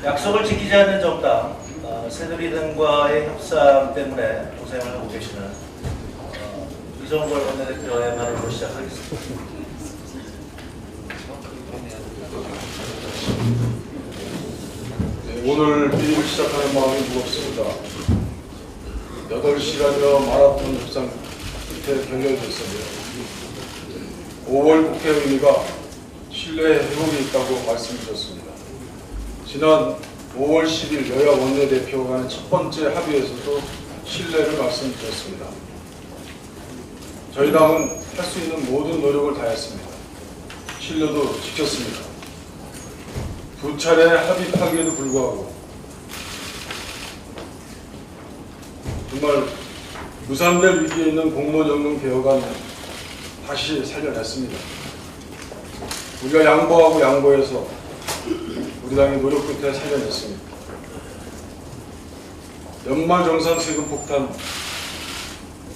약속을 지키지 않는 정당, 새누리당과의 협상 때문에 고생을 하고 계시는 이종걸 원내대표의 발언으로 시작하겠습니다. 네, 오늘 회의를 시작하는 마음이 무겁습니다. 8시간여 마라톤 협상 끝에 결렬됐습니다. 5월 국회의회가 신뢰 회복이 있다고 말씀드렸습니다. 지난 5월 10일 여야 원내대표 간의 첫 번째 합의에서도 신뢰를 말씀드렸습니다. 저희 당은 할 수 있는 모든 노력을 다했습니다. 신뢰도 지켰습니다. 두 차례 합의하기에도 불구하고 정말 무산될 위기에 있는 공무원연금 개혁안 다시 살려냈습니다. 우리가 양보하고 양보해서 우리 당의 노력 끝에 살려냈습니다. 연말정산세금 폭탄,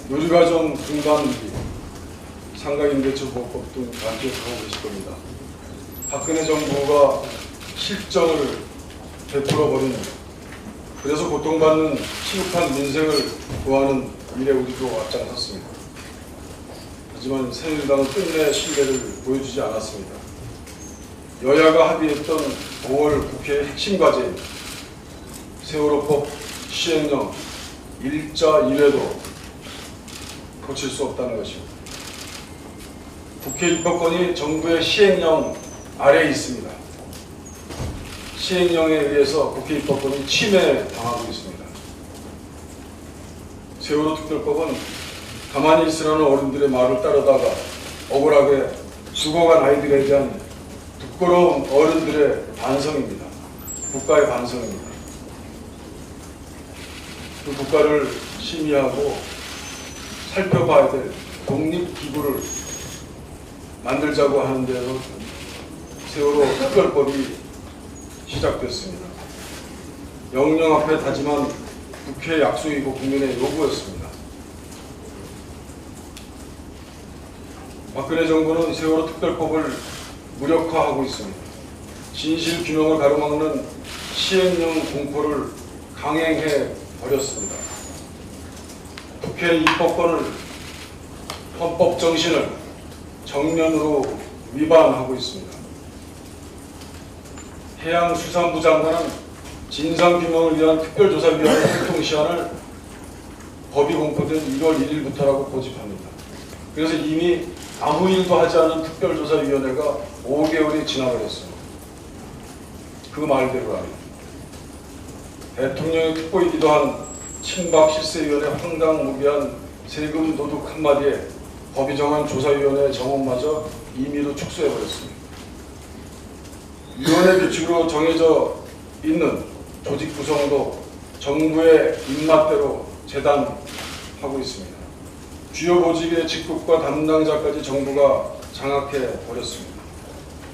누리과정 중단 위기, 상가임대차 보호법 등 단죄하고 계실 겁니다. 박근혜 정부가 실정을 베풀어버린, 그래서 고통받는 시급한 민생을 구하는 미래 우리도 앞장섰습니다. 하지만 새누리당은 끝내 신뢰를 보여주지 않았습니다. 여야가 합의했던 5월 국회 핵심 과제인 세월호법 시행령 1자 1회도 고칠 수 없다는 것입니다. 국회 입법권이 정부의 시행령 아래에 있습니다. 시행령에 의해서 국회 입법권이 침해당하고 있습니다. 세월호 특별법은 가만히 있으라는 어른들의 말을 따르다가 억울하게 죽어간 아이들에 대한 부끄러운 어른들의 반성입니다. 국가의 반성입니다. 그 국가를 심의하고 살펴봐야 될 독립기구를 만들자고 하는데도 세월호 특별법이 시작됐습니다. 명령 앞에 다짐한 국회 약속이고 국민의 요구였습니다. 박근혜 정부는 세월호 특별법을 무력화하고 있습니다. 진실 규명을 가로막는 시행령 공포를 강행해 버렸습니다. 국회 입법권을, 헌법 정신을 정면으로 위반하고 있습니다. 해양수산부 장관은 진상규명을 위한 특별조사위원회 활동 시한을 법이 공포된 1월 1일부터라고 고집합니다. 그래서 이미 아무 일도 하지 않은 특별조사위원회가 5개월이 지나버렸습니다. 그 말대로라면 대통령의 특보이기도 한 친박실세위원회 황당무계한 세금 도둑 한마디에 법이 정한 조사위원회 정원마저 임의로 축소해버렸습니다. 위원회 규칙으로 정해져 있는 조직 구성도 정부의 입맛대로 재단하고 있습니다. 주요 보직의 직급과 담당자까지 정부가 장악해 버렸습니다.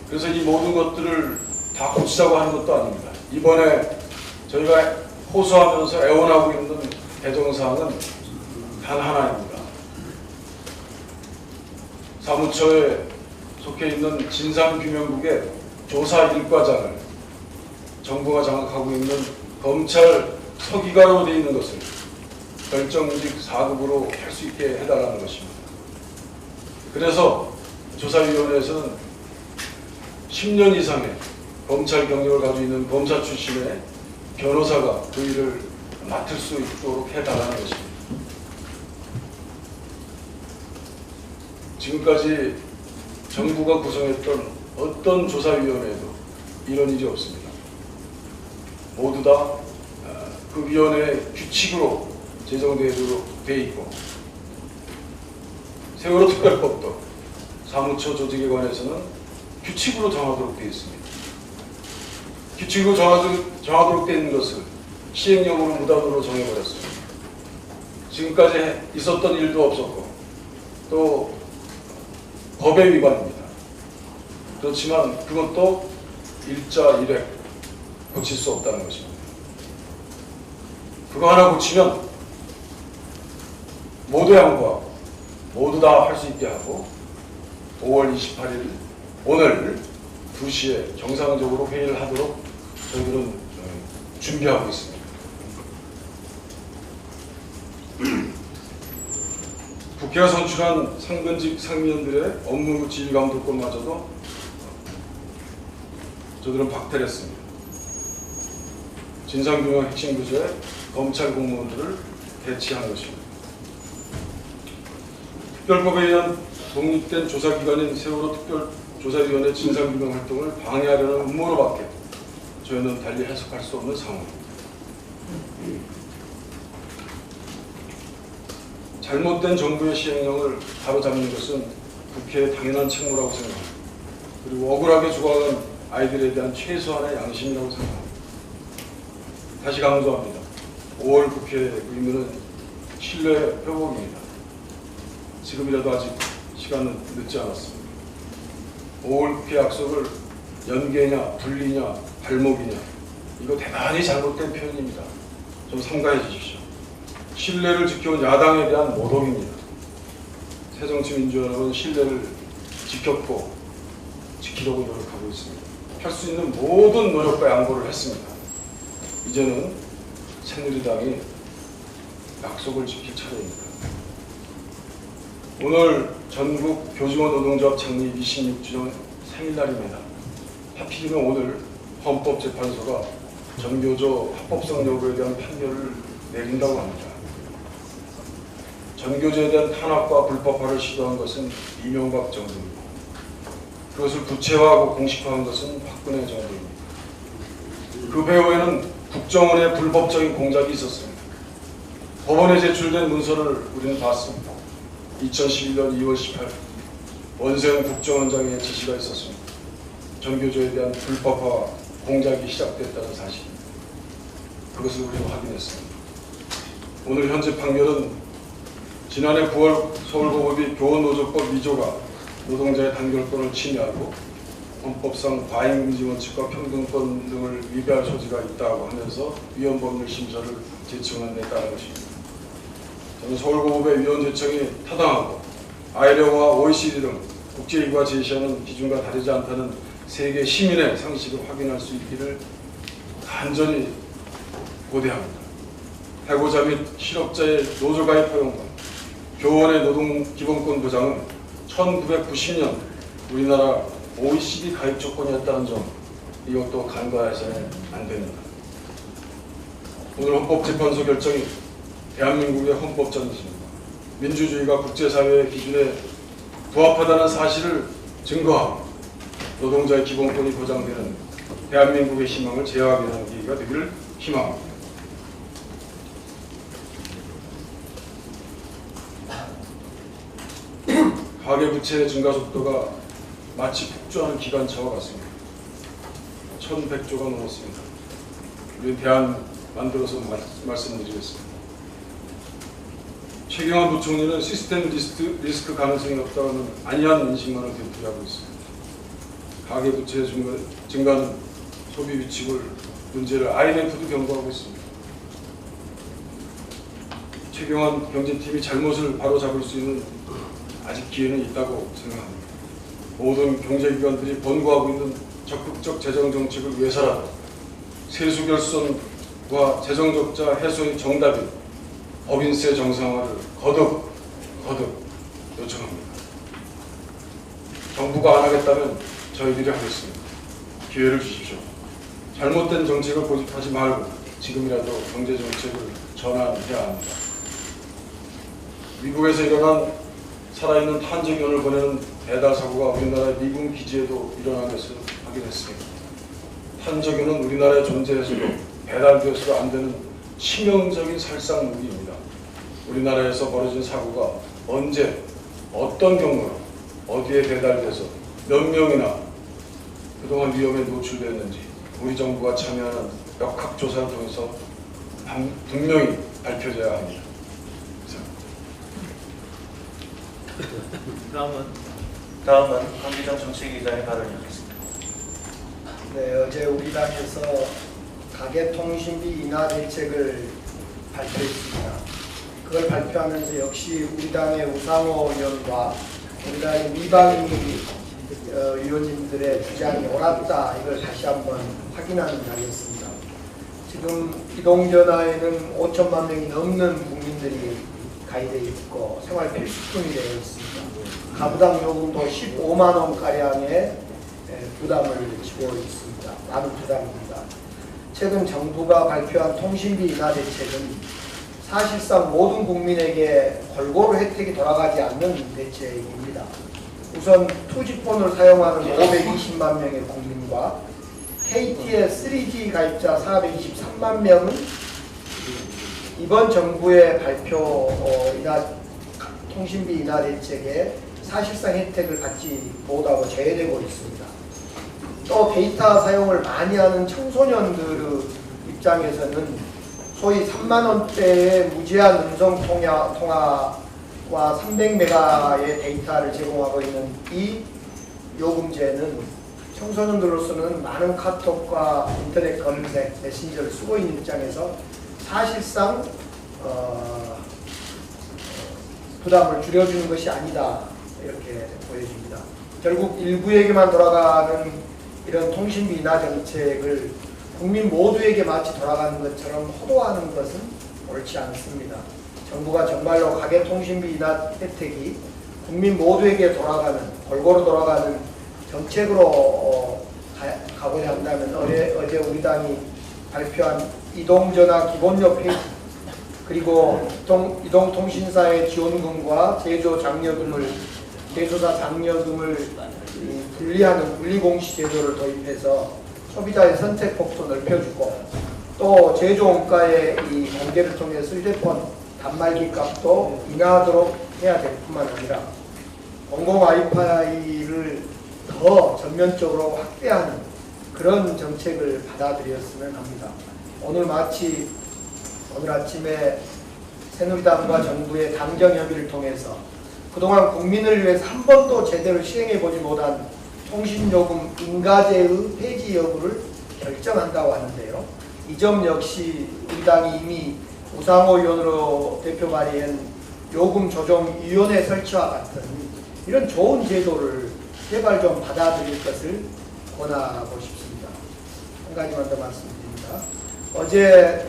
그래서 이 모든 것들을 다 고치자고 하는 것도 아닙니다. 이번에 저희가 호소하면서 애원하고 있는 개정사항은 단 하나입니다. 사무처에 속해 있는 진상규명국의 조사 1과장을 정부가 장악하고 있는 검찰 서기관으로 되어 있는 것을 결정직 4급으로 할 수 있게 해달라는 것입니다. 그래서 조사위원회에서는 10년 이상의 검찰 경력을 가지고 있는 검사 출신의 변호사가 그 일을 맡을 수 있도록 해달라는 것입니다. 지금까지 정부가 구성했던 어떤 조사위원회에도 이런 일이 없습니다. 모두 다 그 위원회의 규칙으로 제정되도록 돼 있고, 세월호 특별법도 사무처 조직에 관해서는 규칙으로 정하도록 되어 있습니다. 규칙으로 정하도록 되어 있는 것을 시행령으로 무단으로 정해버렸습니다. 지금까지 있었던 일도 없었고 또 법의 위반입니다. 그렇지만 그것도 1자 1획 고칠 수 없다는 것입니다. 그거 하나 고치면 모두 양보하고 모두 다 할 수 있게 하고 5월 28일 오늘 2시에 정상적으로 회의를 하도록 저희들은 준비하고 있습니다. 국회가 선출한 상근직 상임위원들의 업무 지휘 감독권마저도 저들은 박탈했습니다. 진상규명 핵심 부서에 검찰 공무원들을 배치한 것입니다. 특별법에 의한 독립된 조사기관인 세월호 특별조사위원회 진상규명 활동을 방해하려는 음모로밖에 저희는 달리 해석할 수 없는 상황입니다. 잘못된 정부의 시행령을 바로잡는 것은 국회의 당연한 책무라고 생각합니다. 그리고 억울하게 죽어간 아이들에 대한 최소한의 양심이라고 생각합니다. 다시 강조합니다. 5월 국회의 의무는 신뢰 회복입니다. 지금이라도 아직 시간은 늦지 않았습니다. 5월 국회 약속을 연계냐, 분리냐, 발목이냐, 이거 대단히 잘못된 표현입니다. 좀 삼가해 주십시오. 신뢰를 지켜온 야당에 대한 모독입니다. 새정치민주연합은 신뢰를 지켰고 지키려고 노력하고 있습니다. 할 수 있는 모든 노력과 양보를 했습니다. 이제는 새누리당이 약속을 지킬 차례입니다. 오늘 전국 교직원 노동조합 창립 26주년 생일날입니다. 하필이면 오늘 헌법재판소가 전교조 합법성 여부에 대한 판결을 내린다고 합니다. 전교조에 대한 탄압과 불법화를 시도한 것은 이명박 정부입니다. 그것을 구체화하고 공식화한 것은 박근혜 정부입니다. 그 배후에는 국정원의 불법적인 공작이 있었습니다. 법원에 제출된 문서를 우리는 봤습니다. 2011년 2월 18일 원세훈 국정원장의 지시가 있었습니다. 전교조에 대한 불법화 공작이 시작됐다는 사실입니다. 그것을 우리는 확인했습니다. 오늘 현재 판결은 지난해 9월 서울고법이 교원노조법 위조가 노동자의 단결권을 침해하고 헌법상 과잉금지 원칙과 평등권 등을 위배할 소지가 있다고 하면서 위헌법률 심사를 제청한 데 따른 것입니다. 저는 서울고법의 위헌 제청이 타당하고 아이레오와 OECD 등 국제기구가 제시하는 기준과 다르지 않다는 세계 시민의 상식을 확인할 수 있기를 간절히 고대합니다. 해고자 및 실업자의 노조가입 허용과 교원의 노동기본권 보장은 1990년 우리나라 OECD 가입 조건이었다는 점, 이것도 간과해서는 안 됩니다. 오늘 헌법재판소 결정이 대한민국의 헌법전이십니다. 민주주의가 국제사회의 기준에 부합하다는 사실을 증거하고 노동자의 기본권이 보장되는 대한민국의 희망을 제어하게 하는 계기가 되기를 희망합니다. 가계부채 증가 속도가 마치 폭주하는 기관차와 같습니다. 1100조가 넘었습니다. 우리 대안 만들어서 말씀드리겠습니다. 최경환 부총리는 시스템 리스크 가능성이 없다는 안이한 인식만을 되풀이하고 있습니다. 가계부채 증가는 소비 위축을 문제를 IMF도 경고하고 있습니다. 최경환 경제팀이 잘못을 바로잡을 수 있는 아직 기회는 있다고 생각합니다. 모든 경제기관들이 권고하고 있는 적극적 재정정책을 위해서라도 세수 결손과 재정적자 해소의 정답인 법인세 정상화를 거듭 요청합니다. 정부가 안 하겠다면 저희들이 하겠습니다. 기회를 주십시오. 잘못된 정책을 고집하지 말고 지금이라도 경제정책을 전환해야 합니다. 미국에서 일어난 살아있는 탄저균을 보내는 배달 사고가 우리나라의 미군 기지에도 일어난 것을 확인했습니다. 탄저균은 우리나라에 존재해서도 배달되어서도 안 되는 치명적인 살상 무기입니다. 우리나라에서 벌어진 사고가 언제, 어떤 경로로, 어디에 배달돼서 몇 명이나 그동안 위험에 노출되었는지 우리 정부가 참여하는 역학조사를 통해서 분명히 밝혀져야 합니다. 다음은 강기정 정책위의장의 발언이 있겠습니다. 네, 어제 우리 당에서 가계통신비 인하 대책을 발표했습니다. 그걸 발표하면서 역시 우리 당의 우상호 의원과 우리 당의 미방위 의원님들의 주장이 옳았다, 이걸 다시 한번 확인하는 자리였습니다. 지금 이동전화에는 5천만 명이 넘는 국민들이 가입되어 있고 생활 필수품이 되어 있습니다. 가구당 요금도 15만 원가량의 부담을 지고 있습니다. 많은 부담입니다. 최근 정부가 발표한 통신비 인하 대책은 사실상 모든 국민에게 골고루 혜택이 돌아가지 않는 대책입니다. 우선 2G폰을 사용하는 520만 명의 국민과 KT의 3G 가입자 423만 명은 이번 정부의 발표 통신비 인하 대책에 사실상 혜택을 받지 못하고 제외되고 있습니다. 또 데이터 사용을 많이 하는 청소년들의 입장에서는 소위 3만 원대의 무제한 음성 통화와 300메가의 데이터를 제공하고 있는 이 요금제는 청소년들로서는 많은 카톡과 인터넷 검색, 메신저를 쓰고 있는 입장에서 사실상 부담을 줄여주는 것이 아니다 이렇게 보여집니다. 결국 일부에게만 돌아가는 이런 통신비 인하 정책을 국민 모두에게 마치 돌아가는 것처럼 호도하는 것은 옳지 않습니다. 정부가 정말로 가계통신비 인하 혜택이 국민 모두에게 돌아가는, 골고루 돌아가는 정책으로 가고자 한다면 어제 우리 당이 발표한 이동전화 기본료 페이지 그리고 이동통신사의 지원금과 제조사 장려금을 분리하는 분리공시 제도를 도입해서 소비자의 선택폭도 넓혀주고 또 제조원가의 이 공개를 통해서 휴대폰 단말기 값도 인하하도록 해야 될 뿐만 아니라 공공 와이파이를 더 전면적으로 확대하는 그런 정책을 받아들였으면 합니다. 오늘 아침에 새누리당과 정부의 당정 협의를 통해서 그동안 국민을 위해서 한 번도 제대로 시행해보지 못한 통신요금 인가제의 폐지 여부를 결정한다고 하는데요. 이 점 역시 우리 당이 이미 우상호 의원으로 대표 발의한 요금조정위원회 설치와 같은 이런 좋은 제도를 제발 좀 받아들일 것을 권하고 싶습니다. 한 가지만 더 말씀드립니다. 어제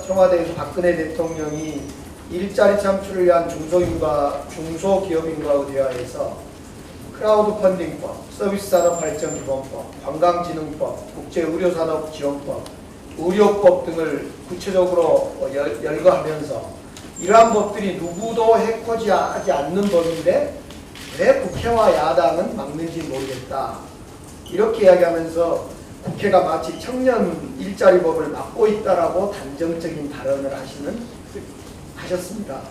청와대에서 박근혜 대통령이 일자리 창출을 위한 중소기업인과의 대화에서 크라우드 펀딩법, 서비스산업발전기본법, 관광진흥법, 국제의료산업지원법, 의료법 등을 구체적으로 열거하면서 이러한 법들이 누구도 해코지하지 않는 법인데 왜 국회와 야당은 막는지 모르겠다. 이렇게 이야기하면서 국회가 마치 청년 일자리법을 막고 있다라고 단정적인 발언을 하셨습니다.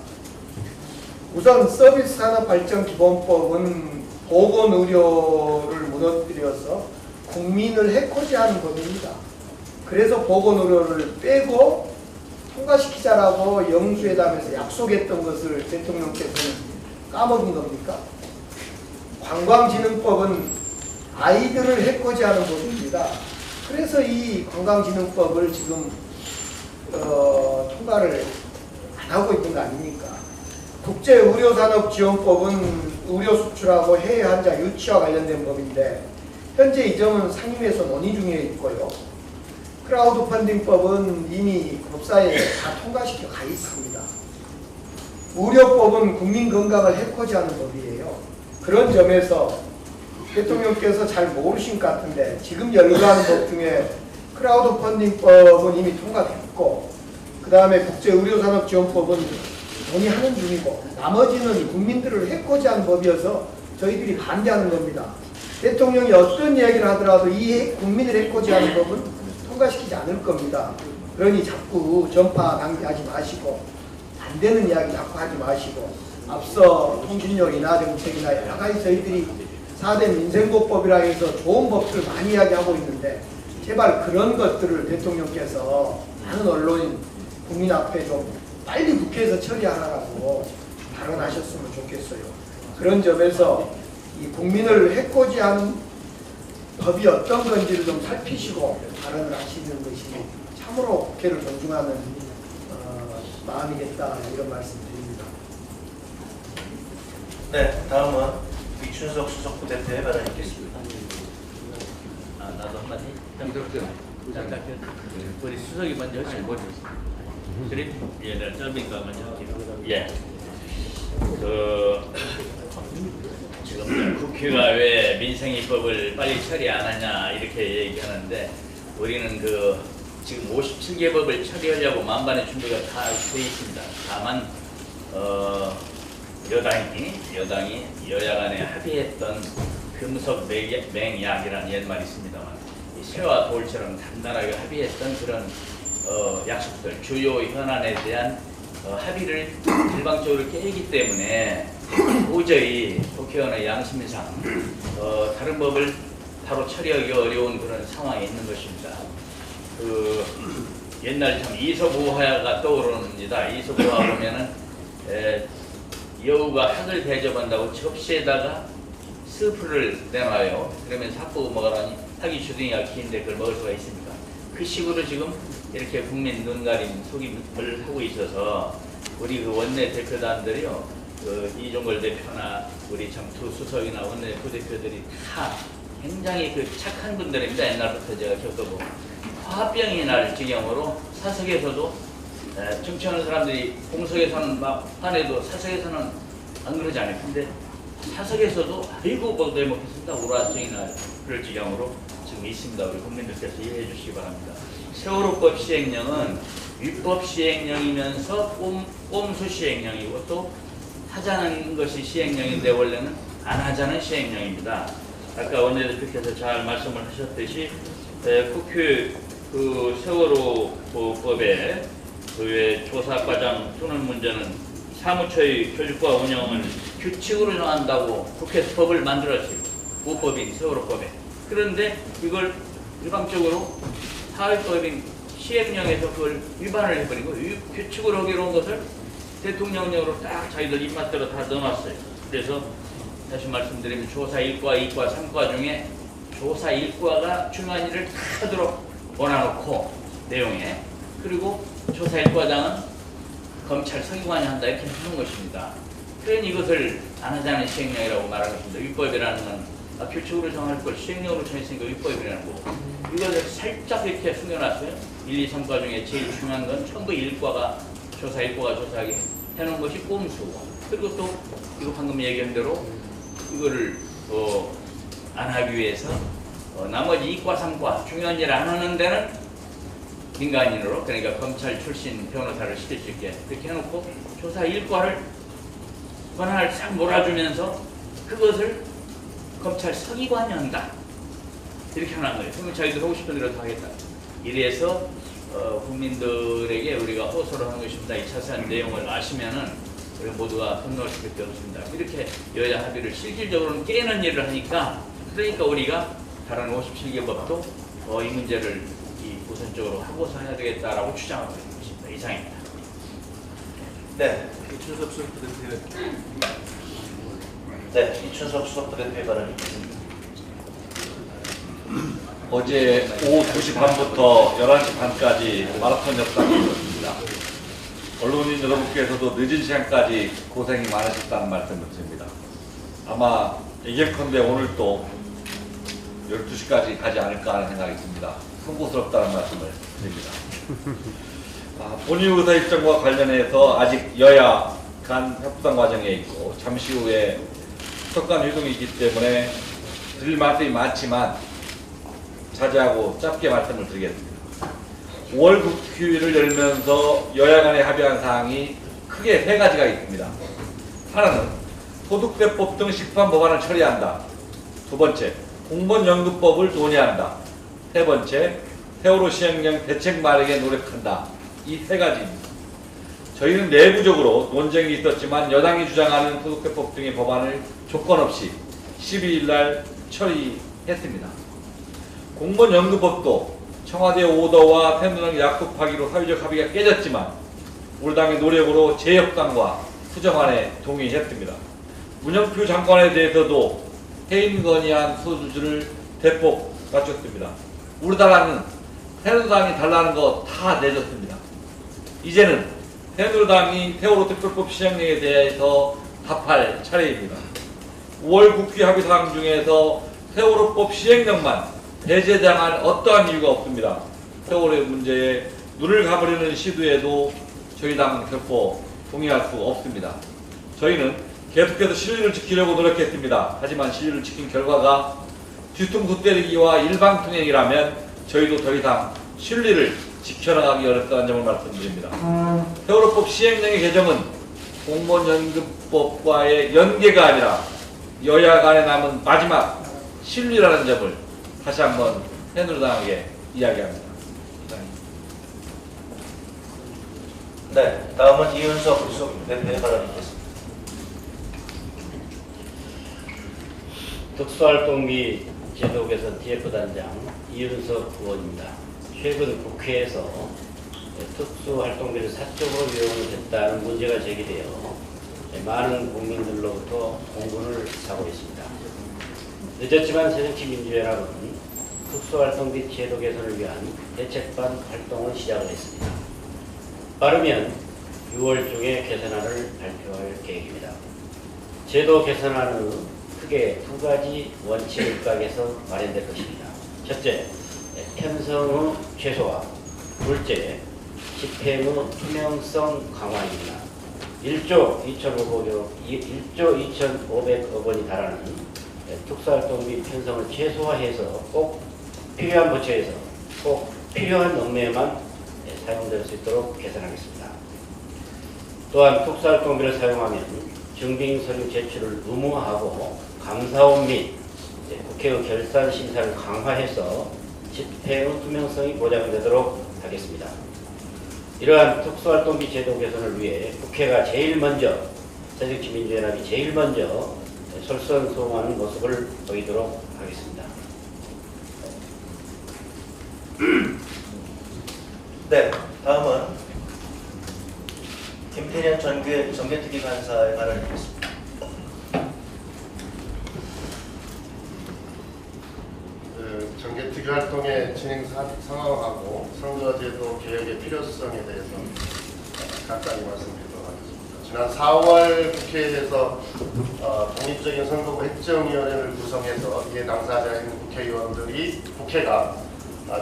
우선 서비스산업발전기본법은 보건의료를 무너뜨려서 국민을 해코지하는 법입니다. 그래서 보건의료를 빼고 통과시키자라고 영수회담에서 약속했던 것을 대통령께서는 까먹은 겁니까? 관광진흥법은 아이들을 해코지하는 법입니다. 그래서 이 관광진흥법을 지금 통과를 안 하고 있는 거 아닙니까? 국제의료산업지원법은 의료 수출하고 해외 환자 유치와 관련된 법인데 현재 이 점은 상임위에서 논의 중에 있고요. 크라우드 펀딩법은 이미 법사위에 다 통과시켜 가 있습니다. 의료법은 국민 건강을 해코지하는 법이에요. 그런 점에서 대통령께서 잘 모르신 것 같은데 지금 열거하는 법 중에 크라우드 펀딩법은 이미 통과됐고 그 다음에 국제의료산업지원법은 논의하는 중이고 나머지는 국민들을 해코지하는 법이어서 저희들이 반대하는 겁니다. 대통령이 어떤 이야기를 하더라도 이 국민을 해코지하는 법은 통과시키지 않을 겁니다. 그러니 자꾸 전파 낭비하지 마시고 안 되는 이야기 자꾸 하지 마시고 앞서 통신료 인하 정책이나 여러 가지 저희들이 4대 민생보법이라 해서 좋은 법들 많이 이야기하고 있는데 제발 그런 것들을 대통령께서 많은 언론인 국민 앞에 좀 빨리 국회에서 처리하라고 발언하셨으면 좋겠어요. 그런 점에서 이 국민을 해코지하는 법이 어떤 건지를 좀 살피시고 발언을 하시는 것이 참으로 국회를 존중하는 마음이겠다 이런 말씀드립니다. 네, 다음은 이춘석 수석부대표의 발언이 있겠습니다. 나도 한마디. 우리 수석이 먼저 하시죠. 그래? 예, 내가 짧으니까 먼저 할게요. 예. 지금 국회가 왜 민생입법을 빨리 처리 안 하냐 이렇게 얘기하는데 우리는 지금 57개 법을 처리하려고 만반의 준비가 다 돼 있습니다. 다만 여당이 여야 간에 합의했던 금속맹약이라는 옛말이 있습니다만 이 새와 돌처럼 단단하게 합의했던 그런 약속들, 주요 현안에 대한 합의를 일방적으로 깨기 때문에 도저히 국회의원의 양심상 다른 법을 바로 처리하기 어려운 그런 상황에 있는 것입니다. 옛날 참 이소부화가 떠오릅니다. 이소부화 보면은 여우가 학을 대접한다고 접시에다가 스프를 내놔요. 그러면서 학부가 먹으라니 학이 주둥이가 긴데 그걸 먹을 수가 있습니까? 그 식으로 지금 이렇게 국민 눈가림 속임을 하고 있어서 우리 원내 대표단들이요, 이종걸 대표나 우리 참 두 수석이나 원내 부대표들이 다 굉장히 착한 분들입니다. 옛날부터 제가 겪어보고 화병이 날 지경으로 사석에서도 정치하는 사람들이 공석에서는 막 화내도 사석에서는 안 그러지 않아요. 근데 사석에서도 아이고 뭐도 해먹겠습니다. 우라증이 날 그럴 지경으로 지금 있습니다. 우리 국민들께서 이해해 주시기 바랍니다. 세월호법 시행령은 위법 시행령이면서 꼼수 시행령이고 또 하자는 것이 시행령인데 원래는 안 하자는 시행령입니다. 아까 원내대표께서 잘 말씀을 하셨듯이 국회 세월호법에 조사과장 또는 문제는 사무처의 교육과 운영을 규칙으로 정한다고 국회에서 법을 만들었어요. 모법인 세월호법에. 그런데 이걸 일방적으로 사회법인 시행령에서 그걸 위반을 해버리고 규칙으로 하기로 한 것을 대통령령으로 딱 자기들 입맛대로 다 넣어놨어요. 그래서 다시 말씀드리면 조사 1과, 2과, 3과 중에 조사 1과가 중요한 일을 다 하도록 원해놓고 내용에, 그리고 조사 1과장은 검찰 서기관이 한다 이렇게 하는 것입니다. 그러니 이것을 안 하자는 시행령이라고 말하는 것입니다. 위법이라는 건 규칙으로 정할 걸 시행령으로 정했으니까 위법이라는 거고, 이것을 살짝 이렇게 숨겨놨어요. 1, 2, 3과 중에 제일 중요한 건 전부 1과가 조사 1과가 조사하게 해놓은 것이 꼼수고, 그리고 또 이거 방금 얘기한 대로 이거를 안 하기 위해서 나머지 2과, 3과 중요한 일 안 하는 데는 민간인으로, 그러니까 검찰 출신 변호사를 시킬 수 있게 그렇게 해놓고 조사 1과를 권한을 싹 몰아주면서 그것을 검찰 서기관이 한다 이렇게 하는 거예요. 그러면 자기들 하고 싶은 대로 다 하겠다. 이래서 국민들에게 우리가 호소를 하는 것입니다. 이 자세한 내용을 아시면은 우리 모두가 분노할 수밖에 없습니다. 이렇게 여야 합의를 실질적으로는 깨는 일을 하니까, 그러니까 우리가 다른 57개 법도 이 문제를 우선적으로 하고서 해야 되겠다라고 주장하고 있는 것입니다. 이상입니다. 네. 이춘석 수석 부대표. 네, 이춘석 수석 부대표의 발언이 있습니다. 어제 오후 2시 반부터 11시 반까지 마라톤 협상이 있었습니다. 언론인 여러분께서도 늦은 시간까지 고생이 많으셨다는 말씀을 드립니다. 아마 예견컨대 오늘 또 12시까지 가지 않을까 하는 생각이 듭니다. 송구스럽다는 말씀을 드립니다. 본인 의사 일정과 관련해서 아직 여야 간 협상 과정에 있고 잠시 후에 수석간 회동이 있기 때문에 드릴 말씀이 많지만 자제하고 짧게 말씀을 드리겠습니다. 5월 국회를 열면서 여야 간에 합의한 사항이 크게 3가지가 있습니다. 하나는 소득대법 등 식판 법안을 처리한다. 2번째, 공무원연금법을 논의한다. 3번째, 세월호 시행령 대책 마련에 노력한다. 이 3가지입니다. 저희는 내부적으로 논쟁이 있었지만 여당이 주장하는 소득대법 등의 법안을 조건 없이 12일 날 처리했습니다. 공무원연금법도 청와대 오더와 새누리당 약속하기로 사회적 합의가 깨졌지만 우리 당의 노력으로 재협상과 수정안에 동의했습니다. 문영표 장관에 대해서도 해임 건의안 소주를 대폭 낮췄습니다. 우리 당은 새누리당이 달라는 거 다 내줬습니다. 이제는 새누리당이 세월호 특별법 시행령에 대해서 답할 차례입니다. 5월 국회 합의사항 중에서 세월호법 시행령만 배제당할 어떠한 이유가 없습니다. 세월의 문제에 눈을 감으려는 시도에도 저희 당 결코 동의할 수 없습니다. 저희는 계속해서 신뢰를 지키려고 노력했습니다. 하지만 신뢰를 지킨 결과가 뒤통수 때리기와 일방통행이라면 저희도 더 이상 신뢰를 지켜나가기 어렵다는 점을 말씀드립니다. 세월호법 시행령의 개정은 공무원연금법과의 연계가 아니라 여야 간에 남은 마지막 신뢰라는 점을 다시 한번 새누리당에게 이야기합니다. 네, 다음은 이윤석 대표의 발언이 있겠습니다. 특수활동비 제도 개선 TF단장 이윤석 의원입니다. 최근 국회에서 특수활동비를 사적으로 이용됐다는 문제가 제기되어 많은 국민들로부터 공분을 사고 있습니다. 늦었지만 새정치민주연합은 특수활동비 제도 개선을 위한 대책반 활동을 시작을 했습니다. 빠르면 6월 중에 개선안을 발표할 계획입니다. 제도 개선안은 크게 두 가지 원칙을 각에서 마련될 것입니다. 첫째, 편성의 최소화. 둘째, 집행의 투명성 강화입니다. 1조 2,500억 원이 달하는 특수활동비 편성을 최소화해서 꼭 필요한 부처에서 꼭 필요한 업무에만 사용될 수 있도록 개선하겠습니다. 또한 특수활동비를 사용하면 증빙 서류 제출을 의무화하고 감사원 및 국회의 결산 심사를 강화해서 집행의 투명성이 보장되도록 하겠습니다. 이러한 특수활동비 제도 개선을 위해 국회가 제일 먼저, 새정치민주연합이 제일 먼저 솔선수범하는 모습을 보이도록 하겠습니다. 네, 다음은 김태년 정개특위 간사의 발언이 있겠습니다. 정개특위 활동의 진행 상황하고 선거제도 개혁의 필요성에 대해서 간단히 말씀드리도록 하겠습니다. 지난 4월 국회에서 독립적인 선거구 획정위원회를 구성해서 이에 당사자인 국회의원들이 국회가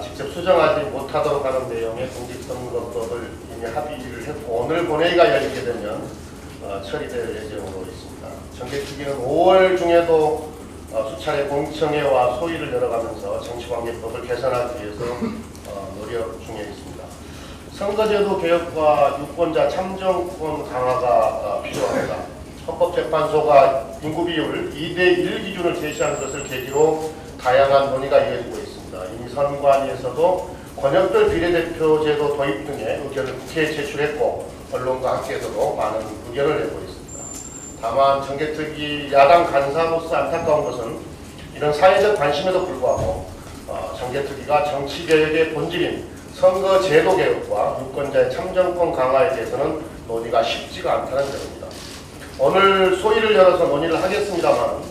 직접 수정하지 못하도록 하는 내용의 공직선거법을 이미 합의를 했고 오늘 본회의가 열리게 되면 처리될 예정으로 있습니다. 정개특위는 5월 중에도 수차례 공청회와 소위를 열어가면서 정치관계법을 개선하기 위해서 노력 중에 있습니다. 선거제도 개혁과 유권자 참정권 강화가 필요합니다. 헌법재판소가 인구비율 2대1 기준을 제시하는 것을 계기로 다양한 논의가 이어지고 있습니다. 이미 선관위에서도 권역별 비례대표 제도 도입 등의 의견을 국회에 제출했고 언론과 함께해서도 많은 의견을 내고 있습니다. 다만 정개특위 야당 간사로서 안타까운 것은 이런 사회적 관심에도 불구하고 정개특위가 정치개혁의 본질인 선거제도 개혁과 유권자의 참정권 강화에 대해서는 논의가 쉽지가 않다는 점입니다. 오늘 소위를 열어서 논의를 하겠습니다만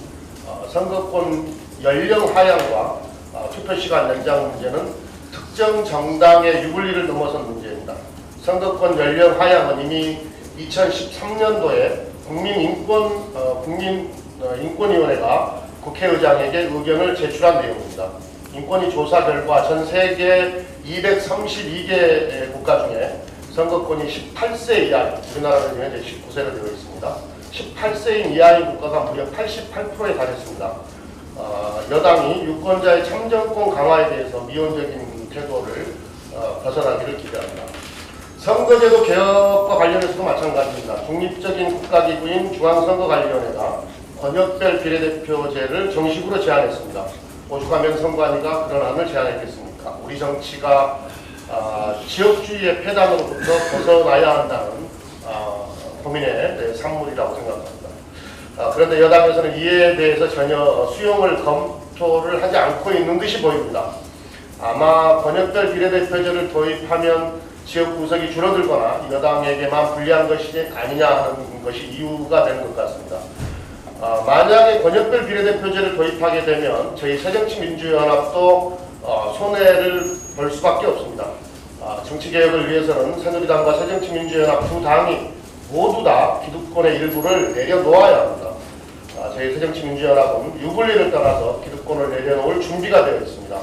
선거권 연령 하향과 투표시간 연장 문제는 특정 정당의 유불리를 넘어선 문제입니다. 선거권 연령 하향은 이미 2013년도에 국민인권위원회가 국회의장에게 의견을 제출한 내용입니다. 인권위 조사 결과 전 세계 232개 국가 중에 선거권이 18세 이하, 우리나라는 현재 19세로 되어 있습니다. 18세인 이하인 국가가 무려 88%에 달했습니다. 여당이 유권자의 참정권 강화에 대해서 미온적인 태도를 벗어나기를 기대합니다. 선거제도 개혁과 관련해서도 마찬가지입니다. 독립적인 국가기구인 중앙선거관리위원회가 권역별 비례대표제를 정식으로 제안했습니다. 오죽하면 선관위가 그런 안을 제안했겠습니까? 우리 정치가 지역주의의 폐단으로부터 벗어나야 한다는 고민의 산물이라고 생각합니다. 그런데 여당에서는 이에 대해서 전혀 수용을 검토를 하지 않고 있는 듯이 보입니다. 아마 권역별 비례대표제를 도입하면 지역 구석이 줄어들거나 여당에게만 불리한 것이 아니냐 하는 것이 이유가 되는 것 같습니다. 만약에 권역별 비례대표제를 도입하게 되면 저희 새정치민주연합도 손해를 볼 수밖에 없습니다. 정치개혁을 위해서는 새누리당과 새정치민주연합 두 당이 모두 다 기득권의 일부를 내려놓아야 합니다. 저희 새정치민주연합은 유불리를 떠나서 기득권을 내려놓을 준비가 되어 있습니다.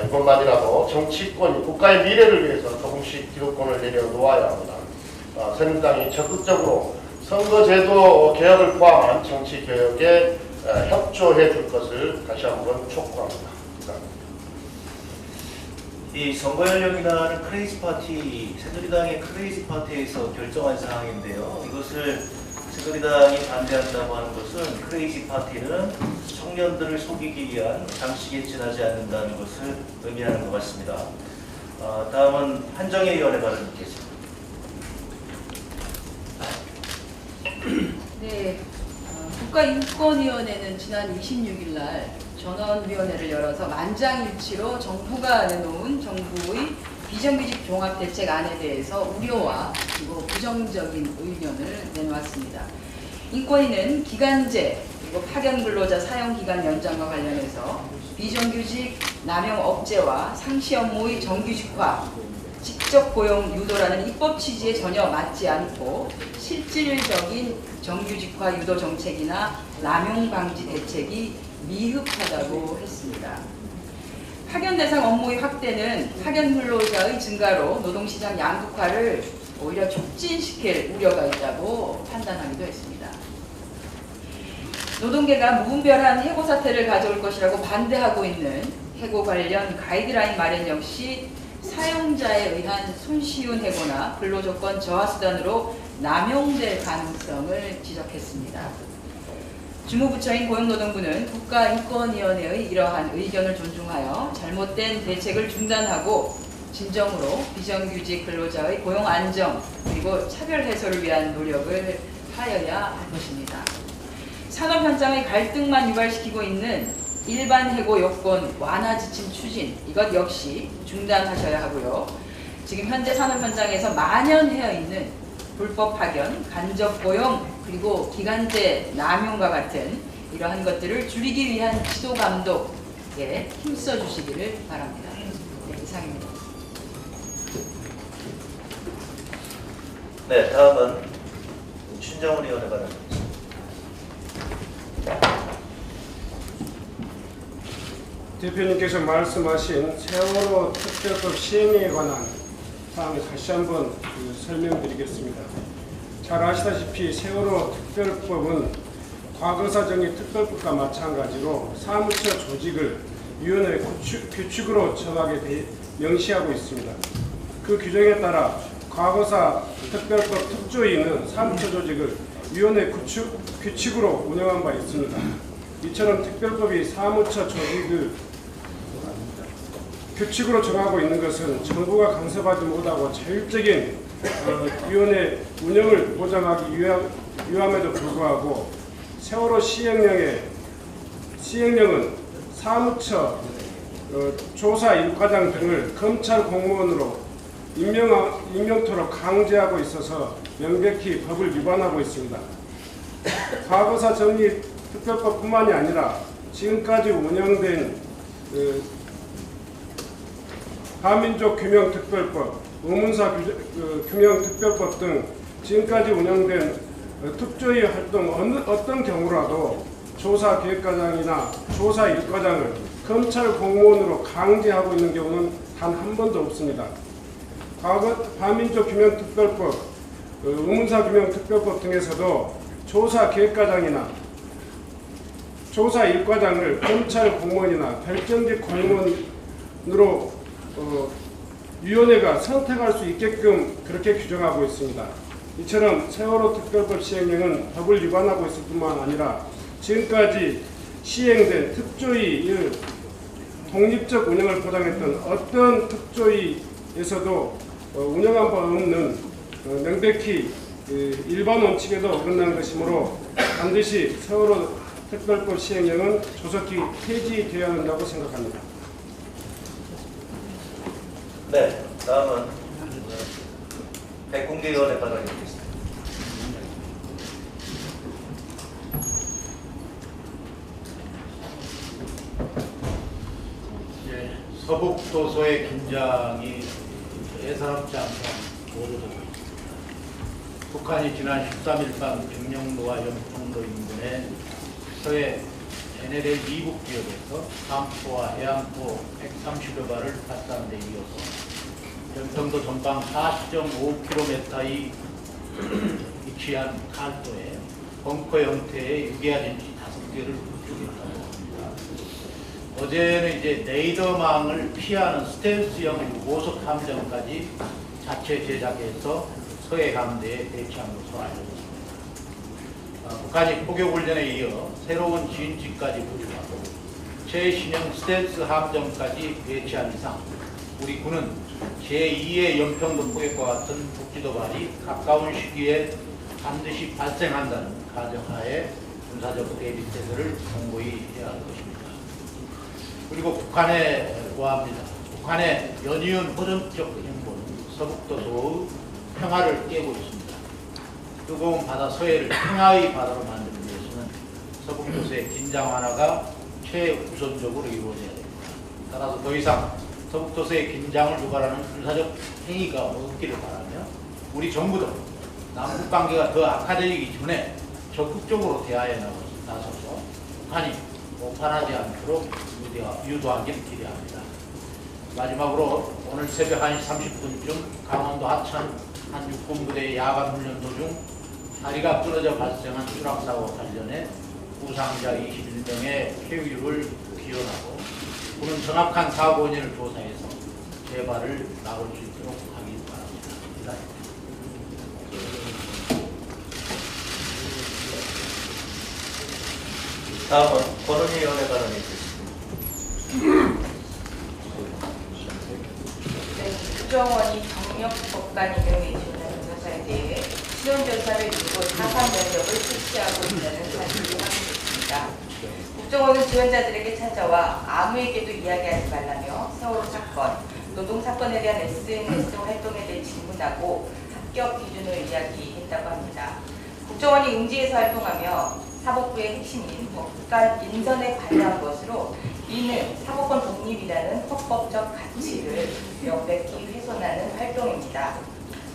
이번만이라도 정치권이 국가의 미래를 위해서 조금씩 기득권을 내려놓아야 합니다. 새누리당이 적극적으로 선거제도 개혁을 포함한 정치 개혁에 협조해 줄 것을 다시 한번 촉구합니다. 감사합니다. 이 선거 연령이라는 크레이지 파티, 새누리당의 크레이지 파티에서 결정한 사항인데요. 이것을 새누리당이 반대한다고 하는 것은 크레이지 파티는 청년들을 속이기 위한 장식에 지나지 않는다는 것을 의미하는 것 같습니다. 다음은 한정혜 의원의 발언 듣겠습니다. 네, 국가인권위원회는 지난 26일 날 전원위원회를 열어서 만장일치로 정부가 내놓은 정부의 비정규직 종합대책안에 대해서 우려와 그리고 부정적인 의견을 내놓았습니다. 인권위는 기간제 그리고 파견 근로자 사용 기간 연장과 관련해서 비정규직 남용 억제와 상시 업무의 정규직화, 직접 고용 유도라는 입법 취지에 전혀 맞지 않고 실질적인 정규직화 유도 정책이나 남용 방지 대책이 미흡하다고 했습니다. 파견 대상 업무의 확대는 파견 근로자의 증가로 노동시장 양극화를 오히려 촉진시킬 우려가 있다고 판단하기도 했습니다. 노동계가 무분별한 해고 사태를 가져올 것이라고 반대하고 있는 해고 관련 가이드라인 마련 역시 사용자에 의한 손쉬운 해고나 근로조건 저하 수단으로 남용될 가능성을 지적했습니다. 주무부처인 고용노동부는 국가인권위원회의 이러한 의견을 존중하여 잘못된 대책을 중단하고 진정으로 비정규직 근로자의 고용 안정 그리고 차별 해소를 위한 노력을 하여야 할 것입니다. 산업 현장의 갈등만 유발시키고 있는 일반 해고 요건 완화 지침 추진 이것 역시 중단하셔야 하고요. 지금 현재 산업 현장에서 만연되어 있는 불법 파견, 간접 고용 그리고 기간제 남용과 같은 이러한 것들을 줄이기 위한 지도 감독에 힘써 주시기를 바랍니다. 네, 이상입니다. 네, 다음은 신정훈 의원의 발언. 대표님께서 말씀하신 세월호 특별법 시행에 관한 사항을 다시 한번 설명드리겠습니다. 잘 아시다시피 세월호 특별법은 과거사 정의 특별법과 마찬가지로 사무처 조직을 위원회 규칙으로 정하게 명시하고 있습니다. 그 규정에 따라 과거사 특별법 특조위는 사무처 조직을 위원회 규칙으로 운영한 바 있습니다. 이처럼 특별법이 사무처 조직을 규칙으로 정하고 있는 것은 정부가 간섭하지 못하고 자율적인 위원회 운영을 보장하기 위함에도 불구하고 세월호 시행령은 사무처 조사 일과장 등을 검찰 공무원으로 임명토록 강제하고 있어서 명백히 법을 위반하고 있습니다. 과거사 정리 특별법뿐만이 아니라 지금까지 운영된 반민족 규명특별법, 의문사 규명특별법 등 지금까지 운영된 특조위 활동 어떤 경우라도 조사기획과장이나 조사일과장을 검찰 공무원으로 강제하고 있는 경우는 단 한 번도 없습니다. 과거 반민족 규명특별법, 의문사 규명특별법 등에서도 조사기획과장이나 조사일과장을 검찰 공무원이나 별정직 공무원으로 위원회가 선택할 수 있게끔 그렇게 규정하고 있습니다. 이처럼 세월호 특별법 시행령은 법을 위반하고 있을 뿐만 아니라 지금까지 시행된 특조위의 독립적 운영을 보장했던 어떤 특조위에서도 운영한 바 없는 명백히 일반 원칙에도 어긋나는 것이므로 반드시 세월호 특별법 시행령은 조속히 폐지되어야 한다고 생각합니다. 네, 다음은 백공계 의원의 발언이 있겠습니다. 서북도서의 긴장이 예사롭지 않게 보도되고 있습니다. 북한이 지난 13일 밤 백령도와 영통도 인근의 서해 NLL 미국 지역에서 남포와 해안포 130여 발을 발사한 데 이어서 연평도 전방 40.5km의 위치한 칼도에 벙커 형태의 유기화전지 5개를 구축했다고 합니다. 어제는 이제 레이더망을 피하는 스텔스형 고속 함정까지 자체 제작해서 서해 함대에 배치한 것으로 알려졌습니다. 북한이 포격 훈련에 이어 새로운 진지까지 구축하고 최신형 스텔스 함정까지 배치한 이상 우리 군은 제2의 연평도 포격과 같은 북지도발이 가까운 시기에 반드시 발생한다는 가정하에 군사적 대비태세를 공고히 해야 할 것입니다. 그리고 북한에 고합니다. 북한의 연이은 호전적 행보는 서북도서의 평화를 깨고 있습니다. 뜨거운 바다 서해를 평화의 바다로 만드는 위해서는 서북도서의 긴장 완화가 최우선적으로 이루어져야 됩니다. 따라서 더 이상 서북도서의 긴장을 유발하는 군사적 행위가 없기를 바라며 우리 정부도 남북관계가 더 악화되기 전에 적극적으로 대화에 나서서 북한이 오판하지 않도록 유도하기를 기대합니다. 마지막으로 오늘 새벽 1시 30분쯤 강원도 하천 한 육군부대 야간 훈련 도중 다리가 끊어져 발생한 추락사고와 관련해 부상자 21명의 폐유를 기원하고 군은 정확한 사고 원인을 조사해서 재발을 막을 수 있도록 하기 바랍니다. 이상입니다. 다음은 권은희 의원의 발언이 있겠습니다. 국정원이 경력 법관임을 외치는 조사에 대해 신원조사를 이루고 사상 면접을 실시하고 있다는 사실이 확인됐습니다. 국정원은 지원자들에게 찾아와 아무에게도 이야기하지 말라며 세월호 사건, 노동사건에 대한 SNS 활동에 대해 질문하고 합격 기준을 이야기했다고 합니다. 국정원이 응지에서 활동하며 사법부의 핵심인 법관 인선에 관여한 것으로 이는 사법권 독립이라는 헌법적 가치를 명백히 훼손하는 활동입니다.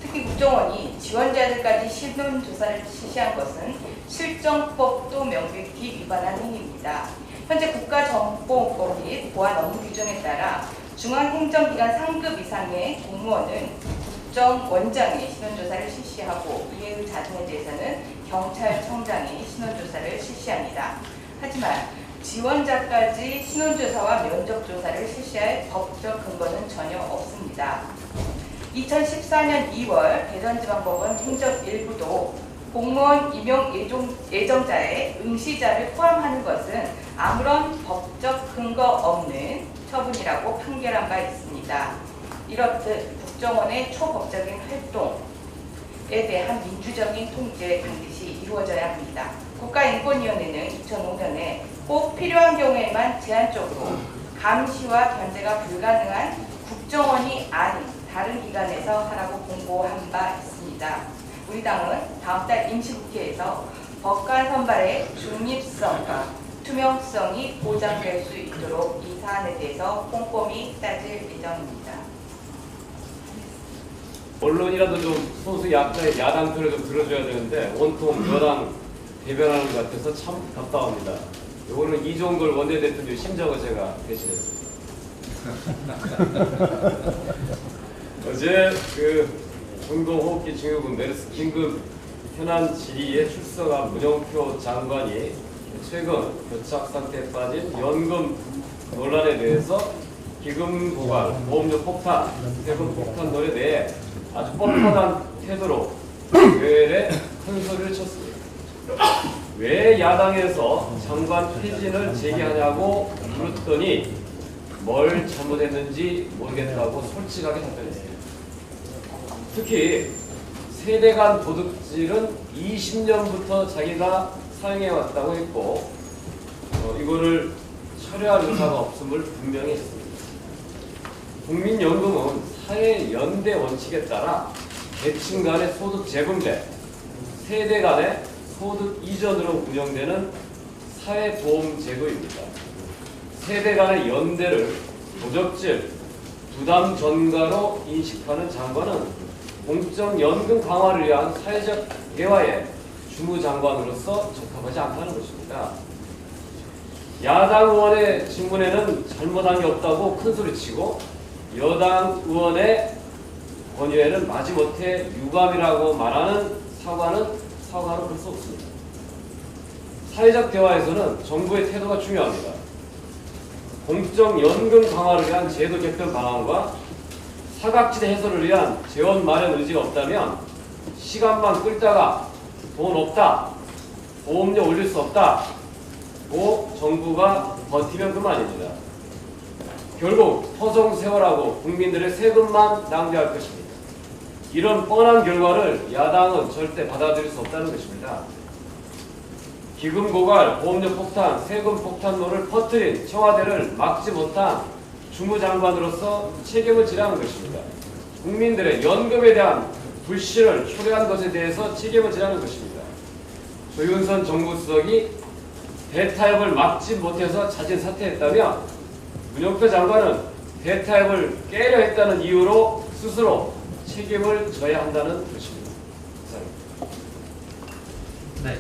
특히 국정원이 지원자들까지 신원조사를 실시한 것은 실정법도 명백히 위반한 행위입니다. 현재 국가정보법 및 보안 업무 규정에 따라 중앙행정기관 상급 이상의 공무원은 국정원장이 신원조사를 실시하고 이에 자중에 대해서는 경찰청장이 신원조사를 실시합니다. 하지만 지원자까지 신원조사와 면접조사를 실시할 법적 근거는 전혀 없습니다. 2014년 2월 대전지방법원 행정 1부도 공무원 임용 예정자의 응시자를 포함하는 것은 아무런 법적 근거 없는 처분이라고 판결한 바 있습니다. 이렇듯 국정원의 초법적인 활동에 대한 민주적인 통제 반드시 이루어져야 합니다. 국가인권위원회는 2005년에 꼭 필요한 경우에만 제한적으로 감시와 견제가 불가능한 국정원이 아닌 다른 기관에서 하라고 공고한 바 있습니다. 우리 당은 다음 달 임시국회에서 법관 선발의 중립성과 투명성이 보장될 수 있도록 이 사안에 대해서 꼼꼼히 따질 예정입니다. 언론이라도 좀 소수 약자의 야당 편을 좀 들어줘야 되는데 온통 여당 대변하는 것 같아서 참 답답합니다. 요거는 이종걸 원내대표님 심정을 제가 대신했습니다. 어제 그 중동호흡기 증후군 메르스 긴급 현안 질의에 출석한 문영표 장관이 최근 교착 상태에 빠진 연금 논란에 대해서 기금 고갈, 보험료 폭탄, 세금 폭탄론에 대해 아주 뻔뻔한 태도로 외래 큰 소리를 쳤습니다. 왜 야당에서 장관 퇴진을 제기하냐고 물었더니 뭘 잘못했는지 모르겠다고 솔직하게 답변했습니다. 특히 세대 간 도둑질은 20년부터 자기가 사용해왔다고 했고 이거를 철회할 의사가 없음을 분명히 했습니다. 국민연금은 사회 연대 원칙에 따라 계층 간의 소득 재분배, 세대 간의 소득 이전으로 운영되는 사회보험 제도입니다. 세대 간의 연대를 도적질, 부담 전가로 인식하는 장관은 공적연금 강화를 위한 사회적 대화의 주무장관으로서 적합하지 않다는 것입니다. 야당 의원의 질문에는 잘못한 게 없다고 큰소리치고 여당 의원의 권유에는 마지못해 유감이라고 말하는 사과로 볼 수 없습니다. 사회적 대화에서는 정부의 태도가 중요합니다. 공적연금 강화를 위한 제도 개편 방안과 사각지대 해소를 위한 재원 마련 의지가 없다면 시간만 끌다가 돈 없다, 보험료 올릴 수 없다 고 정부가 버티면 그만입니다. 결국 허송세월하고 국민들의 세금만 낭비할 것입니다. 이런 뻔한 결과를 야당은 절대 받아들일 수 없다는 것입니다. 기금 고갈, 보험료 폭탄, 세금 폭탄론을 퍼뜨린 청와대를 막지 못한 주무장관으로서 책임을 지라는 것입니다. 국민들의 연금에 대한 불신을 초래한 것에 대해서 책임을 지라는 것입니다. 조윤선 정무수석이 대타협을 막지 못해서 자진 사퇴했다면 문영표 장관은 대타협을 깨려 했다는 이유로 스스로 책임을 져야 한다는 것입니다. 감사합니다. 네.